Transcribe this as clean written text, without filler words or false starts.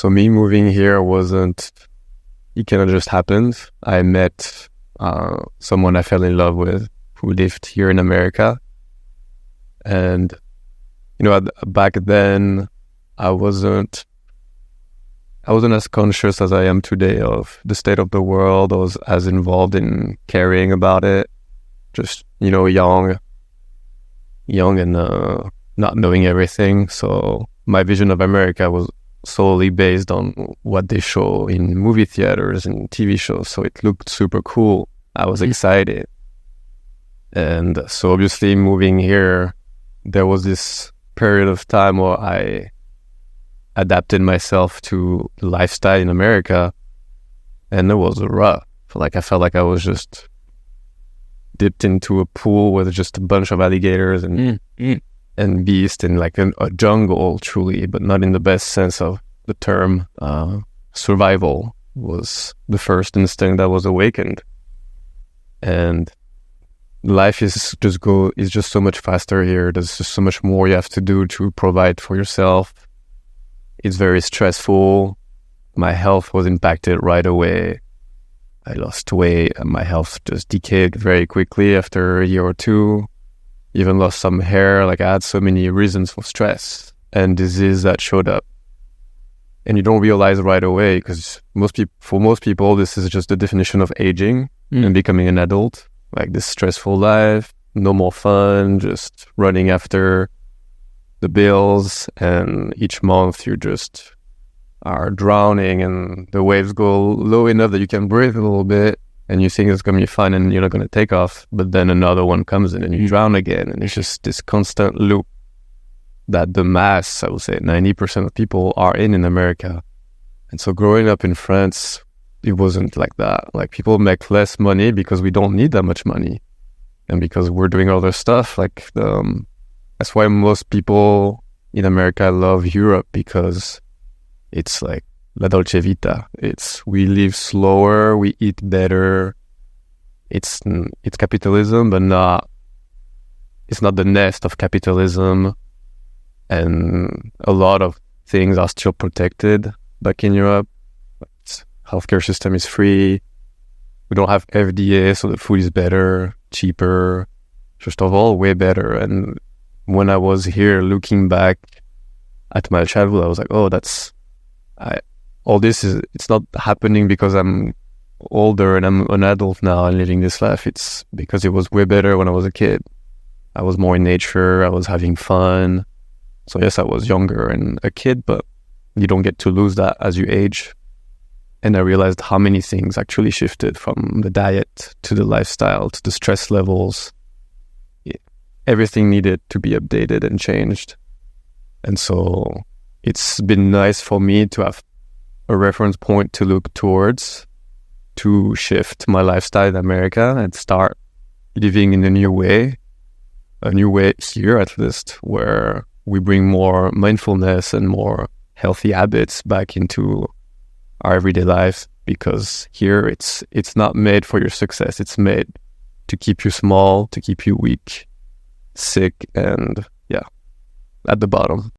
So me moving here it kind of just happened. I met someone I fell in love with who lived here in America. And, back then I wasn't as conscious as I am today of the state of the world. I was as involved in caring about it. Just, young and not knowing everything. So my vision of America was solely based on what they show in movie theaters and TV shows. So it looked super cool. I was excited. And so obviously moving here, there was this period of time where I adapted myself to the lifestyle in America, and it was rough. I felt like I was just dipped into a pool with just a bunch of alligators and beasts and like a jungle, truly, but not in the best sense of the term. Survival was the first instinct that was awakened, and life is just so much faster here. There's just so much more you have to do to provide for yourself. It's very stressful. My health was impacted right away. I lost weight and my health just decayed very quickly after a year or two. Even lost some hair. I had so many reasons for stress and disease that showed up. And you don't realize right away, because for most people, this is just the definition of aging and becoming an adult. This stressful life, no more fun, just running after the bills, and each month you just are drowning and the waves go low enough that you can breathe a little bit and you think it's going to be fine and you're not going to take off, but then another one comes in and you drown again, and it's just this constant loop that the mass, I would say 90% of people are in America. And so growing up in France, it wasn't like that. People make less money because we don't need that much money, and because we're doing other stuff. That's why most people in America love Europe, because it's like la dolce vita. We live slower, we eat better. It's capitalism, but it's not the nest of capitalism, and a lot of things are still protected back in Europe. Healthcare system is free. We don't have FDA, so the food is better, cheaper, just overall way better. And when I was here looking back at my childhood, I was like, oh, it's not happening because I'm older and I'm an adult now and living this life. It's because it was way better when I was a kid. I was more in nature. I was having fun. So yes, I was younger and a kid, but you don't get to lose that as you age. And I realized how many things actually shifted, from the diet to the lifestyle to the stress levels. Everything needed to be updated and changed. And so it's been nice for me to have a reference point to look towards, to shift my lifestyle in America and start living in a new way here at least, where we bring more mindfulness and more healthy habits back into our everyday life, because here it's not made for your success. It's made to keep you small, to keep you weak, sick, and at the bottom.